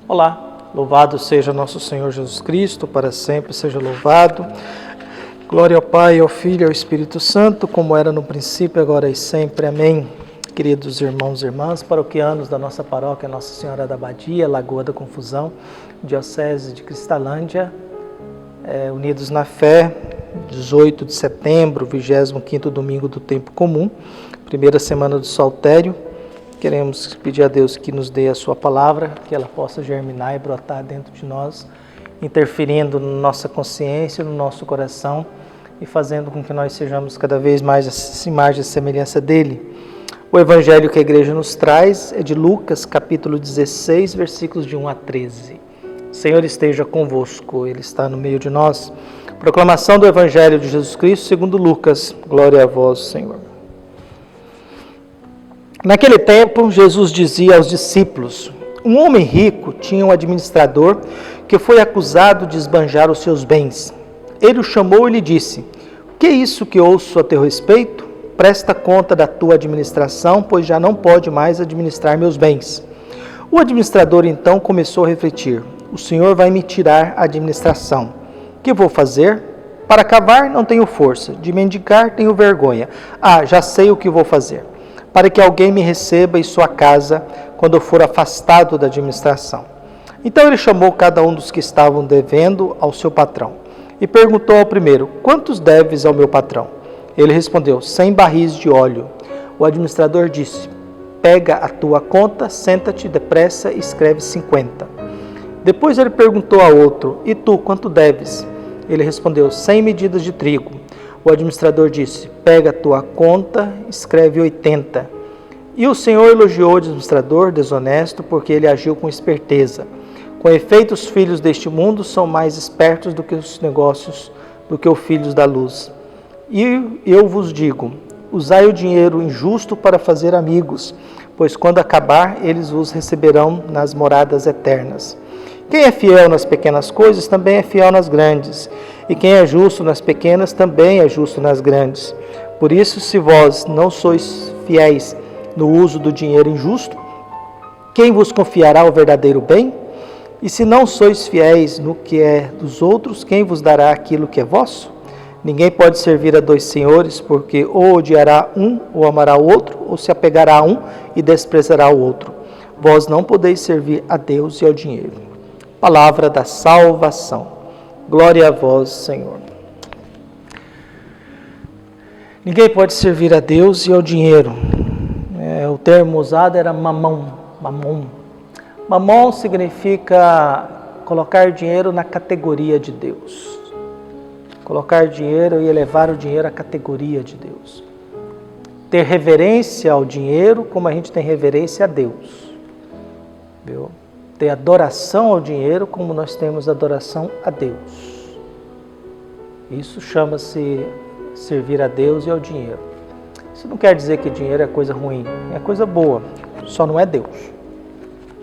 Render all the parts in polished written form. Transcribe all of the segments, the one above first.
Olá, louvado seja nosso Senhor Jesus Cristo, para sempre seja louvado. Glória ao Pai, ao Filho e ao Espírito Santo, como era no princípio, agora e sempre. Amém. Queridos irmãos e irmãs, paroquianos da nossa paróquia Nossa Senhora da Abadia, Lagoa da Confusão, Diocese de Cristalândia, unidos na fé, 18 de setembro, 25º domingo do tempo comum, primeira semana do Saltério. Queremos pedir a Deus que nos dê a sua palavra, que ela possa germinar e brotar dentro de nós, interferindo na nossa consciência, no nosso coração e fazendo com que nós sejamos cada vez mais essa imagem e semelhança dele. O evangelho que a igreja nos traz é de Lucas, capítulo 16, versículos de 1 a 13. O Senhor esteja convosco, Ele está no meio de nós. Proclamação do evangelho de Jesus Cristo segundo Lucas. Glória a vós, Senhor. Naquele tempo, Jesus dizia aos discípulos: um homem rico tinha um administrador que foi acusado de esbanjar os seus bens. Ele o chamou e lhe disse: o que é isso que ouço a teu respeito? Presta conta da tua administração, pois já não pode mais administrar meus bens. O administrador então começou a refletir: o Senhor vai me tirar a administração. O que vou fazer? Para cavar não tenho força, de mendigar tenho vergonha. Já sei o que vou fazer. Para que alguém me receba em sua casa quando eu for afastado da administração. Então ele chamou cada um dos que estavam devendo ao seu patrão e perguntou ao primeiro: quantos deves ao meu patrão? Ele respondeu: 100 barris de óleo. O administrador disse: pega a tua conta, senta-te depressa e escreve 50. Depois ele perguntou a outro: e tu, quanto deves? Ele respondeu: 100 medidas de trigo. O administrador disse: pega a tua conta, escreve 80. E o Senhor elogiou o administrador desonesto, porque ele agiu com esperteza. Com efeito, os filhos deste mundo são mais espertos do que os negócios, do que os filhos da luz. E eu vos digo: usai o dinheiro injusto para fazer amigos, pois quando acabar, eles vos receberão nas moradas eternas. Quem é fiel nas pequenas coisas, também é fiel nas grandes. E quem é justo nas pequenas, também é justo nas grandes. Por isso, se vós não sois fiéis no uso do dinheiro injusto, quem vos confiará o verdadeiro bem? E se não sois fiéis no que é dos outros, quem vos dará aquilo que é vosso? Ninguém pode servir a dois senhores, porque ou odiará um ou amará o outro, ou se apegará a um e desprezará o outro. Vós não podeis servir a Deus e ao dinheiro. Palavra da salvação. Glória a vós, Senhor. Ninguém pode servir a Deus e ao dinheiro. O termo usado era mamão. Mamon significa colocar dinheiro na categoria de Deus. Colocar dinheiro e elevar o dinheiro à categoria de Deus. Ter reverência ao dinheiro como a gente tem reverência a Deus. Viu? Ter adoração ao dinheiro como nós temos adoração a Deus. Isso chama-se servir a Deus e ao dinheiro. Isso não quer dizer que dinheiro é coisa ruim, é coisa boa, só não é Deus.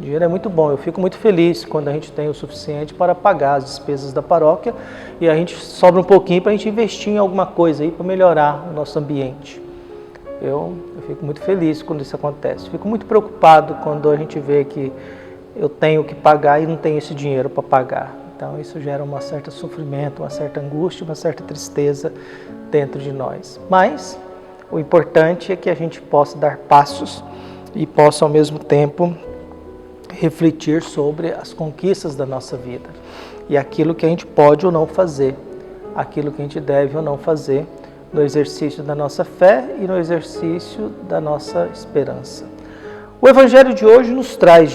Dinheiro é muito bom, eu fico muito feliz quando a gente tem o suficiente para pagar as despesas da paróquia e a gente sobra um pouquinho para a gente investir em alguma coisa aí para melhorar o nosso ambiente. Eu fico muito feliz quando isso acontece. Fico muito preocupado quando a gente vê que eu tenho que pagar e não tenho esse dinheiro para pagar. Então isso gera um certo sofrimento, uma certa angústia, uma certa tristeza dentro de nós. Mas o importante é que a gente possa dar passos e possa ao mesmo tempo refletir sobre as conquistas da nossa vida e aquilo que a gente pode ou não fazer, aquilo que a gente deve ou não fazer no exercício da nossa fé e no exercício da nossa esperança. O evangelho de hoje nos traz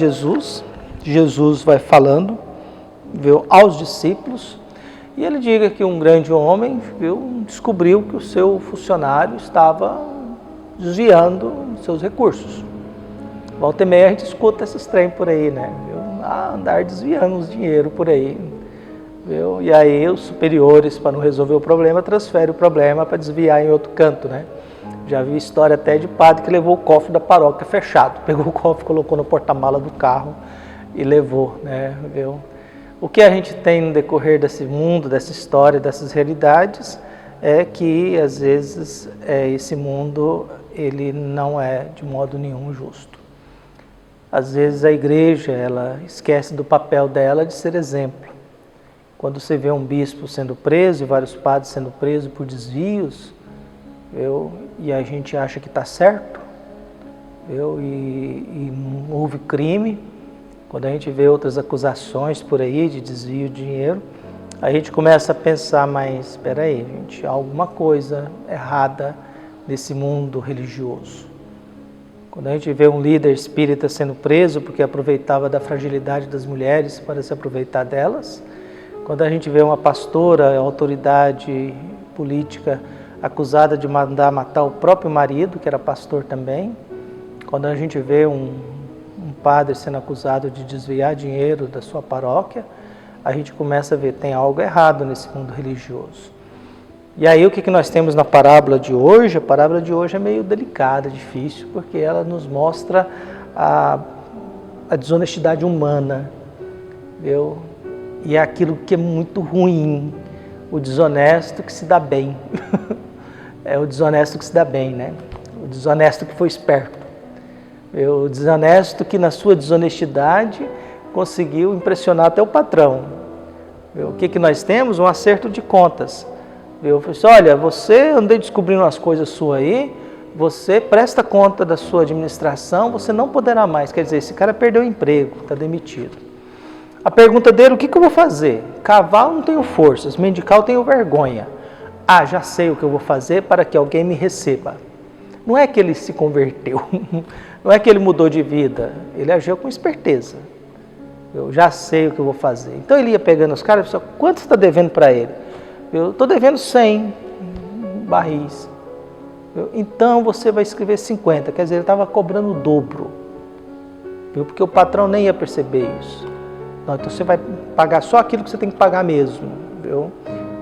Jesus vai falando, viu, aos discípulos, e ele diga que um grande homem, viu, descobriu que o seu funcionário estava desviando seus recursos. Volta e meia a gente escuta esses trem por aí, né? Viu? Andar desviando os dinheiro por aí. Viu? E aí os superiores, para não resolver o problema, transferem o problema para desviar em outro canto, né? Já vi história até de padre que levou o cofre da paróquia fechado. Pegou o cofre, colocou no porta-mala do carro e levou, né? Viu? O que a gente tem no decorrer desse mundo, dessa história, dessas realidades, é que às vezes esse mundo ele não é de modo nenhum justo. Às vezes a igreja, ela esquece do papel dela de ser exemplo. Quando você vê um bispo sendo preso e vários padres sendo presos por desvios, e a gente acha que está certo, e não houve crime, quando a gente vê outras acusações por aí de desvio de dinheiro, a gente começa a pensar, mas espera aí, gente, há alguma coisa errada nesse mundo religioso. Quando a gente vê um líder espírita sendo preso porque aproveitava da fragilidade das mulheres para se aproveitar delas, quando a gente vê uma pastora, autoridade política, acusada de mandar matar o próprio marido, que era pastor também, quando a gente vê um padre sendo acusado de desviar dinheiro da sua paróquia, a gente começa a ver, tem algo errado nesse mundo religioso. E aí o que nós temos na parábola de hoje? A parábola de hoje é meio delicada, difícil, porque ela nos mostra a desonestidade humana, viu? E é aquilo que é muito ruim, o desonesto que se dá bem. É o desonesto que se dá bem, né? O desonesto que foi esperto. O desonesto que na sua desonestidade conseguiu impressionar até o patrão. O que nós temos? Um acerto de contas. Eu falei assim, olha, você andei descobrindo umas coisas suas aí, você presta conta da sua administração, você não poderá mais. Quer dizer, esse cara perdeu o emprego, está demitido. A pergunta dele, o que eu vou fazer? Cavalo não tenho forças, mendicar eu tenho vergonha. Ah, já sei o que eu vou fazer para que alguém me receba. Não é que ele se converteu, não é que ele mudou de vida, ele agiu com esperteza. Eu já sei o que eu vou fazer. Então ele ia pegando os caras e falou, quanto você está devendo para ele? Eu estou devendo 100 barris. Então você vai escrever 50, quer dizer, ele estava cobrando o dobro. Porque o patrão nem ia perceber isso. Não, então você vai pagar só aquilo que você tem que pagar mesmo.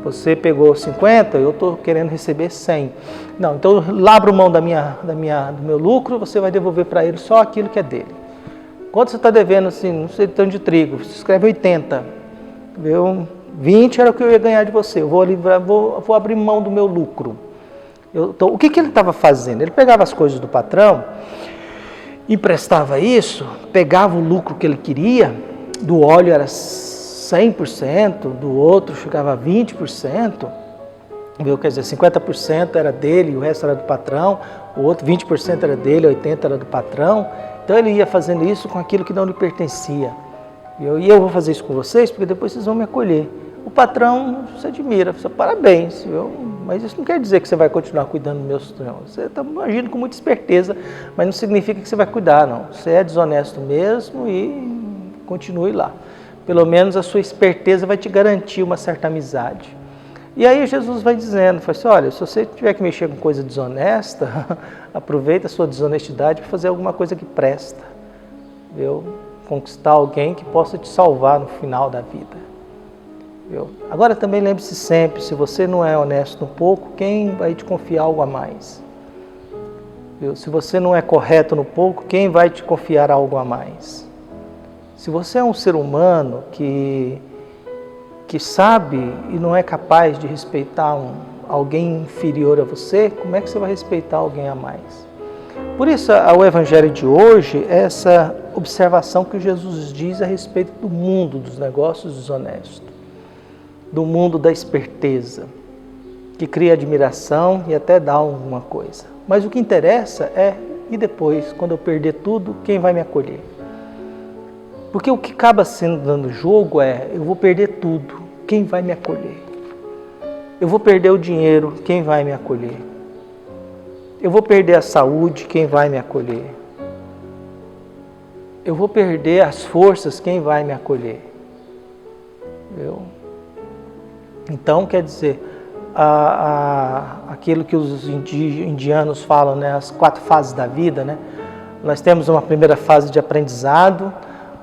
Você pegou 50, eu estou querendo receber 100. Não, então eu labro mão do meu lucro, você vai devolver para ele só aquilo que é dele. Quanto você está devendo, assim, não sei, tanto de trigo, você escreve 80. 20 era o que eu ia ganhar de você, eu vou abrir mão do meu lucro. O que ele estava fazendo? Ele pegava as coisas do patrão, emprestava isso, pegava o lucro que ele queria, do óleo era 100%, do outro chegava a 20%, quer dizer, 50% era dele, o resto era do patrão, o outro 20% era dele, 80% era do patrão. Então ele ia fazendo isso com aquilo que não lhe pertencia. E eu vou fazer isso com vocês, porque depois vocês vão me acolher. O patrão se admira, fala, parabéns, mas isso não quer dizer que você vai continuar cuidando do meu sonho. Você está agindo com muita esperteza, mas não significa que você vai cuidar, não. Você é desonesto mesmo e continue lá. Pelo menos a sua esperteza vai te garantir uma certa amizade. E aí Jesus vai dizendo, fala assim, olha, se você tiver que mexer com coisa desonesta, aproveita a sua desonestidade para fazer alguma coisa que presta. Conquistar alguém que possa te salvar no final da vida. Agora também lembre-se sempre, se você não é honesto no pouco, quem vai te confiar algo a mais? Se você não é correto no pouco, quem vai te confiar algo a mais? Se você é um ser humano que sabe e não é capaz de respeitar alguém inferior a você, como é que você vai respeitar alguém a mais? Por isso, o Evangelho de hoje é essa observação que Jesus diz a respeito do mundo dos negócios desonestos, do mundo da esperteza, que cria admiração e até dá alguma coisa. Mas o que interessa é, e depois, quando eu perder tudo, quem vai me acolher? Porque o que acaba sendo dando jogo é, eu vou perder tudo, quem vai me acolher? Eu vou perder o dinheiro, quem vai me acolher? Eu vou perder a saúde, quem vai me acolher? Eu vou perder as forças, quem vai me acolher? Então, quer dizer, aquilo que os indianos falam, né, as 4 fases da vida, né? Nós temos uma primeira fase de aprendizado,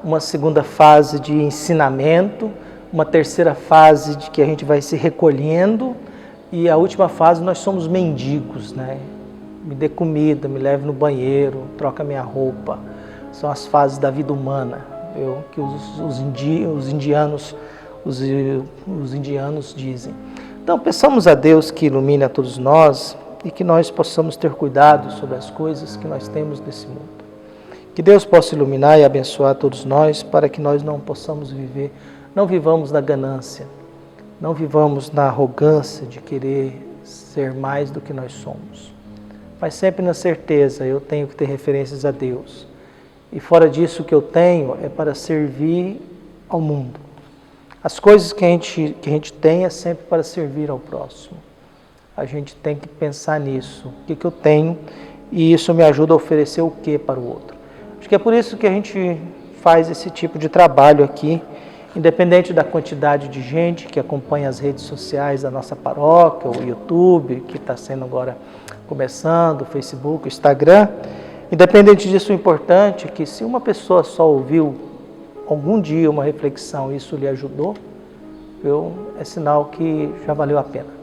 uma segunda fase de ensinamento, uma terceira fase de que a gente vai se recolhendo e a última fase nós somos mendigos, né? Me dê comida, me leve no banheiro, troca minha roupa. São as fases da vida humana, que os indianos dizem. Então, peçamos a Deus que ilumine a todos nós e que nós possamos ter cuidado sobre as coisas que nós temos nesse mundo. Que Deus possa iluminar e abençoar todos nós para que nós não possamos viver, não vivamos na ganância, não vivamos na arrogância de querer ser mais do que nós somos. Mas sempre na certeza, eu tenho que ter referências a Deus. E fora disso, o que eu tenho é para servir ao mundo. As coisas que a gente tem é sempre para servir ao próximo. A gente tem que pensar nisso. O que eu tenho? E isso me ajuda a oferecer o que para o outro. Acho que é por isso que a gente faz esse tipo de trabalho aqui, independente da quantidade de gente que acompanha as redes sociais da nossa paróquia, o YouTube, que está sendo agora começando, o Facebook, o Instagram. Independente disso, o importante é que se uma pessoa só ouviu algum dia uma reflexão e isso lhe ajudou, é sinal que já valeu a pena.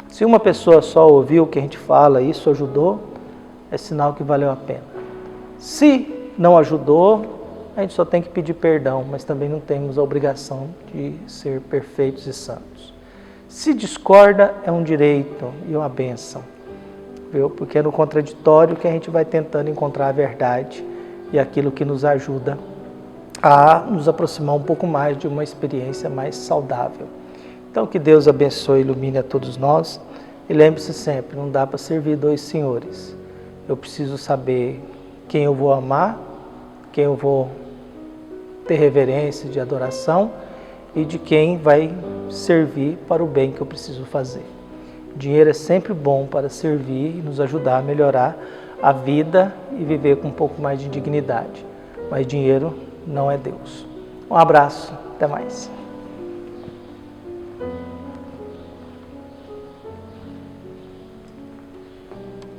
Se uma pessoa só ouviu o que a gente fala e isso ajudou, é sinal que valeu a pena. Se não ajudou, a gente só tem que pedir perdão, mas também não temos a obrigação de ser perfeitos e santos. Se discorda, é um direito e uma bênção, viu? Porque é no contraditório que a gente vai tentando encontrar a verdade e aquilo que nos ajuda a nos aproximar um pouco mais de uma experiência mais saudável. Então, que Deus abençoe e ilumine a todos nós. E lembre-se sempre, não dá para servir dois senhores. Eu preciso saber quem eu vou amar, quem eu vou ter reverência de adoração e de quem vai servir para o bem que eu preciso fazer. Dinheiro é sempre bom para servir e nos ajudar a melhorar a vida e viver com um pouco mais de dignidade. Mas dinheiro não é Deus. Um abraço, até mais.